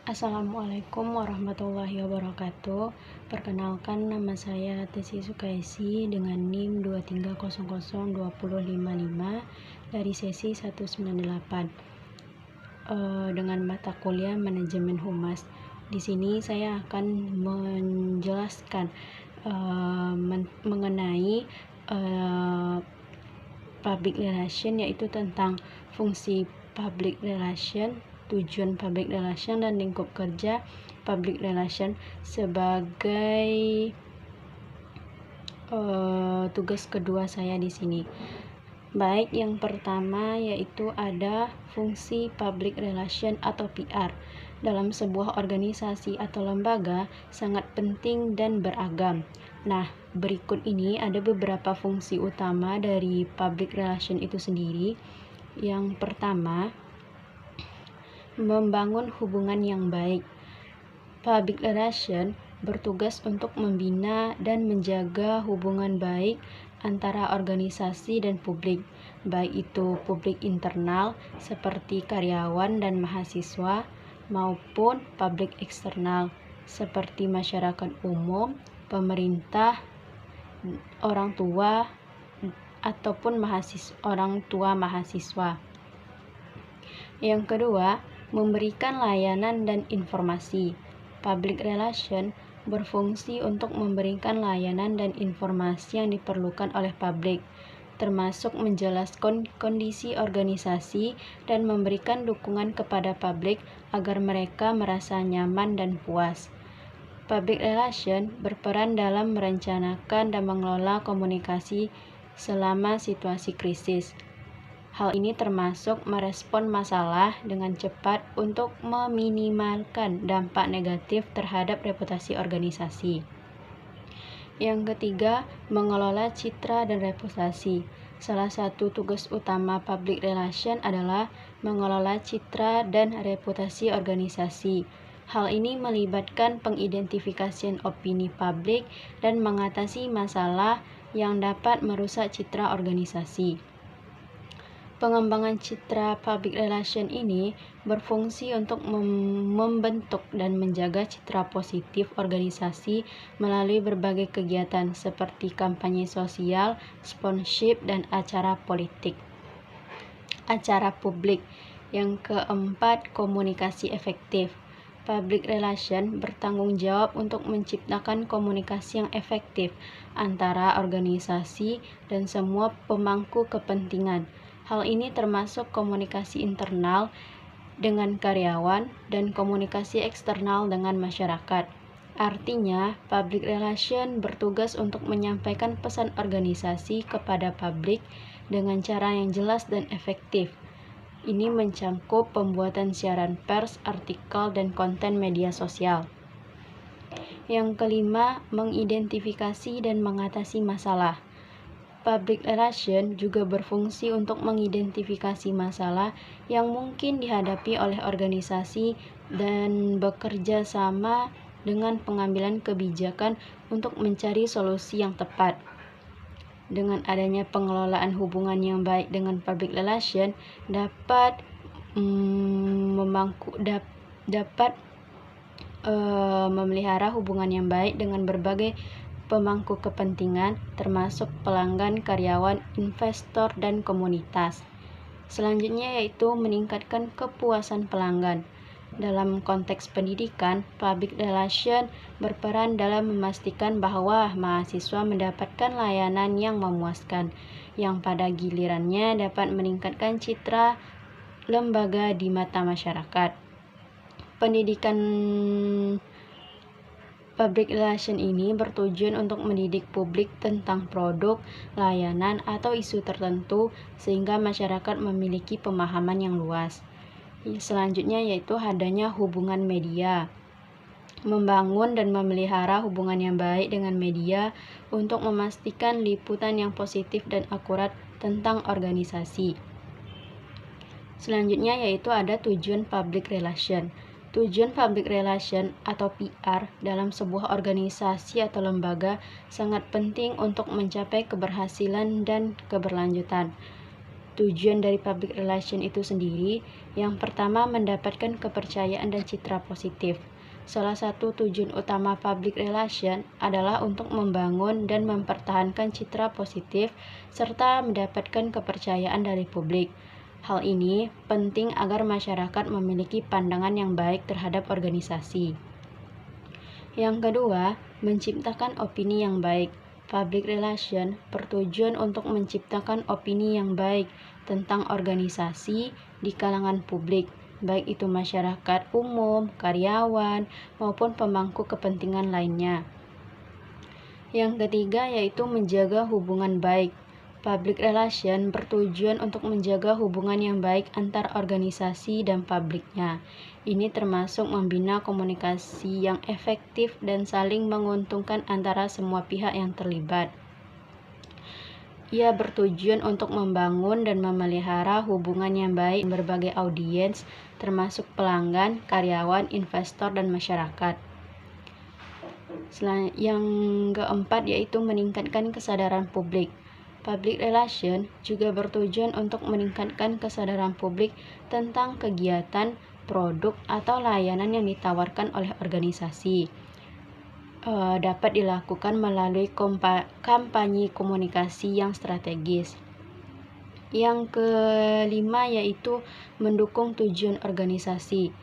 Assalamualaikum warahmatullahi wabarakatuh. Perkenalkan, nama saya Tesi Sukaisi dengan NIM 2300255 dari sesi 198 dengan mata kuliah Manajemen Humas. Di sini saya akan menjelaskan mengenai public relation, yaitu tentang fungsi public relation, tujuan public relation, dan lingkup kerja public relation sebagai tugas kedua saya di sini. Baik, yang pertama yaitu ada fungsi public relation atau PR. Dalam sebuah organisasi atau lembaga sangat penting dan beragam. Nah, berikut ini ada beberapa fungsi utama dari public relation itu sendiri. Yang pertama, membangun hubungan yang baik. Public relation bertugas untuk membina dan menjaga hubungan baik antara organisasi dan publik, baik itu publik internal seperti karyawan dan mahasiswa, maupun publik eksternal seperti masyarakat umum, pemerintah, orang tua, ataupun orang tua mahasiswa. Yang kedua, memberikan layanan dan informasi. Public relation berfungsi untuk memberikan layanan dan informasi yang diperlukan oleh publik, termasuk menjelaskan kondisi organisasi dan memberikan dukungan kepada publik agar mereka merasa nyaman dan puas. Public relation berperan dalam merencanakan dan mengelola komunikasi selama situasi krisis. Hal ini termasuk merespon masalah dengan cepat untuk meminimalkan dampak negatif terhadap reputasi organisasi. Yang ketiga, mengelola citra dan reputasi. Salah satu tugas utama public relation adalah mengelola citra dan reputasi organisasi. Hal ini melibatkan pengidentifikasian opini publik dan mengatasi masalah yang dapat merusak citra organisasi. Pengembangan citra public relation ini berfungsi untuk membentuk dan menjaga citra positif organisasi melalui berbagai kegiatan seperti kampanye sosial, sponsorship, dan acara politik. Acara publik. Yang keempat, komunikasi efektif. Public relation bertanggung jawab untuk menciptakan komunikasi yang efektif antara organisasi dan semua pemangku kepentingan. Hal ini termasuk komunikasi internal dengan karyawan dan komunikasi eksternal dengan masyarakat. Artinya, public relation bertugas untuk menyampaikan pesan organisasi kepada publik dengan cara yang jelas dan efektif. Ini mencakup pembuatan siaran pers, artikel, dan konten media sosial. Yang kelima, mengidentifikasi dan mengatasi masalah. Public relation juga berfungsi untuk mengidentifikasi masalah yang mungkin dihadapi oleh organisasi dan bekerja sama dengan pengambilan kebijakan untuk mencari solusi yang tepat. Dengan adanya pengelolaan hubungan yang baik dengan public relation dapat memelihara hubungan yang baik dengan berbagai pemangku kepentingan, termasuk pelanggan, karyawan, investor, dan komunitas. Selanjutnya yaitu meningkatkan kepuasan pelanggan. Dalam konteks pendidikan, public relation berperan dalam memastikan bahwa mahasiswa mendapatkan layanan yang memuaskan, yang pada gilirannya dapat meningkatkan citra lembaga di mata masyarakat. Pendidikan public relation ini bertujuan untuk mendidik publik tentang produk, layanan, atau isu tertentu sehingga masyarakat memiliki pemahaman yang luas. Selanjutnya yaitu adanya hubungan media. Membangun dan memelihara hubungan yang baik dengan media untuk memastikan liputan yang positif dan akurat tentang organisasi. Selanjutnya yaitu ada tujuan public relation. Tujuan public relation atau PR dalam sebuah organisasi atau lembaga sangat penting untuk mencapai keberhasilan dan keberlanjutan. Tujuan dari public relation itu sendiri, yang pertama mendapatkan kepercayaan dan citra positif. Salah satu tujuan utama public relation adalah untuk membangun dan mempertahankan citra positif serta mendapatkan kepercayaan dari publik. Hal ini penting agar masyarakat memiliki pandangan yang baik terhadap organisasi. Yang kedua, menciptakan opini yang baik. Public relation bertujuan untuk menciptakan opini yang baik tentang organisasi di kalangan publik, baik itu masyarakat umum, karyawan, maupun pemangku kepentingan lainnya. Yang ketiga yaitu menjaga hubungan baik. Public relation bertujuan untuk menjaga hubungan yang baik antar organisasi dan publiknya. Ini termasuk membina komunikasi yang efektif dan saling menguntungkan antara semua pihak yang terlibat. Ia bertujuan untuk membangun dan memelihara hubungan yang baik dengan berbagai audiens, termasuk pelanggan, karyawan, investor, dan masyarakat. Yang keempat yaitu meningkatkan kesadaran publik. Public relation juga bertujuan untuk meningkatkan kesadaran publik tentang kegiatan, produk, atau layanan yang ditawarkan oleh organisasi. Dapat dilakukan melalui kampanye komunikasi yang strategis. Yang kelima yaitu mendukung tujuan organisasi.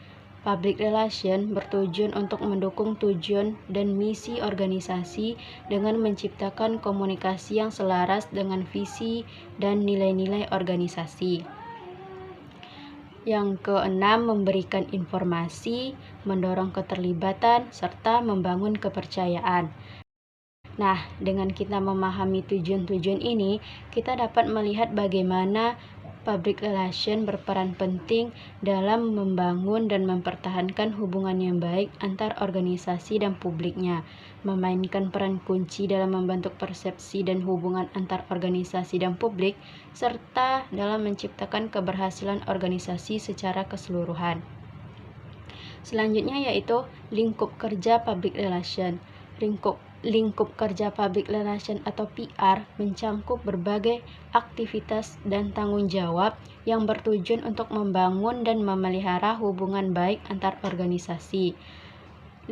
Public relation bertujuan untuk mendukung tujuan dan misi organisasi dengan menciptakan komunikasi yang selaras dengan visi dan nilai-nilai organisasi. Yang keenam, memberikan informasi, mendorong keterlibatan, serta membangun kepercayaan. Nah, dengan kita memahami tujuan-tujuan ini, kita dapat melihat bagaimana public relation berperan penting dalam membangun dan mempertahankan hubungan yang baik antar organisasi dan publiknya, memainkan peran kunci dalam membentuk persepsi dan hubungan antar organisasi dan publik, serta dalam menciptakan keberhasilan organisasi secara keseluruhan. Selanjutnya yaitu lingkup kerja public relation. Lingkup kerja public relation atau PR mencangkup berbagai aktivitas dan tanggung jawab yang bertujuan untuk membangun dan memelihara hubungan baik antar organisasi.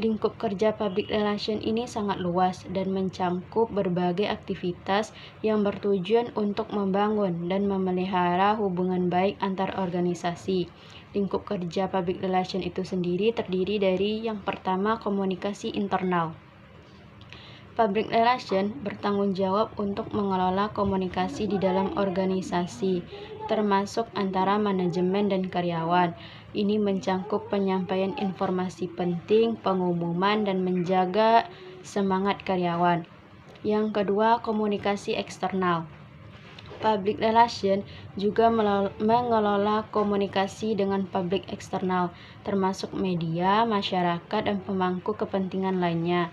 Lingkup kerja public relation ini sangat luas dan mencangkup berbagai aktivitas yang bertujuan untuk membangun dan memelihara hubungan baik antar organisasi. Lingkup kerja public relation itu sendiri terdiri dari yang pertama, komunikasi internal. Public relation bertanggung jawab untuk mengelola komunikasi di dalam organisasi, termasuk antara manajemen dan karyawan. Ini mencangkup penyampaian informasi penting, pengumuman, dan menjaga semangat karyawan. Yang kedua, komunikasi eksternal. Public relation juga mengelola komunikasi dengan publik eksternal, termasuk media, masyarakat, dan pemangku kepentingan lainnya.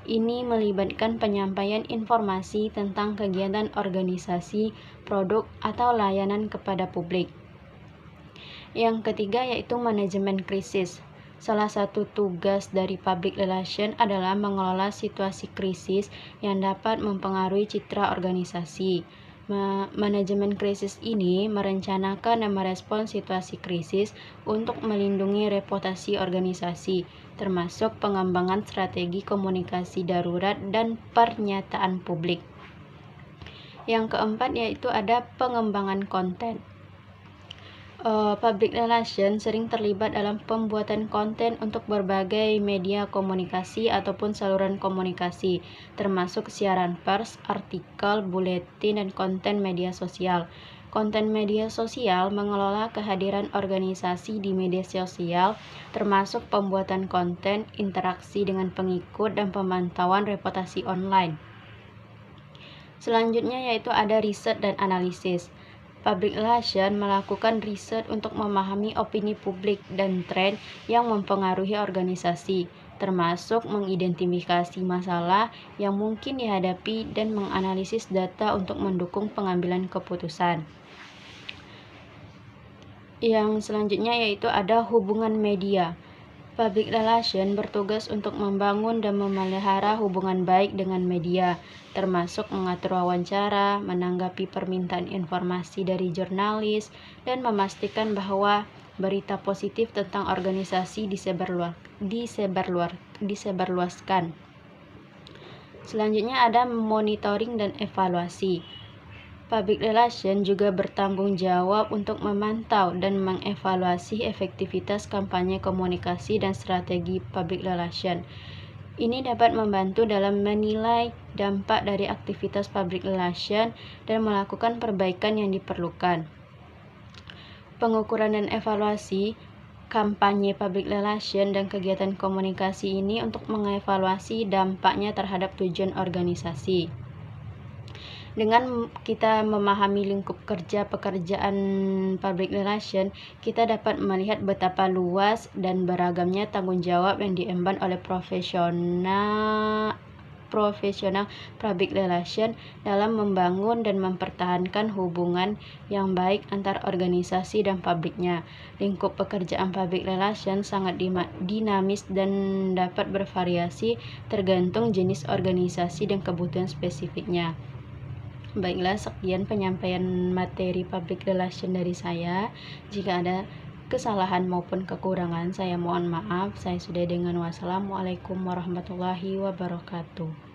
Ini melibatkan penyampaian informasi tentang kegiatan organisasi, produk, atau layanan kepada publik. Yang ketiga yaitu manajemen krisis. Salah satu tugas dari public relation adalah mengelola situasi krisis yang dapat mempengaruhi citra organisasi. Manajemen krisis ini merencanakan dan merespons situasi krisis untuk melindungi reputasi organisasi, termasuk pengembangan strategi komunikasi darurat dan pernyataan publik. Yang keempat yaitu ada pengembangan konten. Public relation sering terlibat dalam pembuatan konten untuk berbagai media komunikasi ataupun saluran komunikasi, termasuk siaran pers, artikel, buletin, dan konten media sosial. Konten media sosial mengelola kehadiran organisasi di media sosial, termasuk pembuatan konten, interaksi dengan pengikut, dan pemantauan reputasi online. Selanjutnya yaitu ada riset dan analisis. Public relation melakukan riset untuk memahami opini publik dan tren yang mempengaruhi organisasi, termasuk mengidentifikasi masalah yang mungkin dihadapi dan menganalisis data untuk mendukung pengambilan keputusan. Yang selanjutnya yaitu ada hubungan media. Public relation bertugas untuk membangun dan memelihara hubungan baik dengan media, termasuk mengatur wawancara, menanggapi permintaan informasi dari jurnalis, dan memastikan bahwa berita positif tentang organisasi disebarluaskan. Selanjutnya ada monitoring dan evaluasi. Public relation juga bertanggung jawab untuk memantau dan mengevaluasi efektivitas kampanye komunikasi dan strategi public relation. Ini dapat membantu dalam menilai dampak dari aktivitas public relation dan melakukan perbaikan yang diperlukan. Pengukuran dan evaluasi kampanye public relation dan kegiatan komunikasi ini untuk mengevaluasi dampaknya terhadap tujuan organisasi. Dengan kita memahami lingkup kerja pekerjaan public relation, kita dapat melihat betapa luas dan beragamnya tanggung jawab yang diemban oleh profesional public relation dalam membangun dan mempertahankan hubungan yang baik antar organisasi dan publiknya. Lingkup pekerjaan public relation sangat dinamis dan dapat bervariasi tergantung jenis organisasi dan kebutuhan spesifiknya. Baiklah, sekian penyampaian materi public relation dari saya. Jika ada kesalahan maupun kekurangan, saya mohon maaf. Saya sudah dengan wassalamualaikum warahmatullahi wabarakatuh.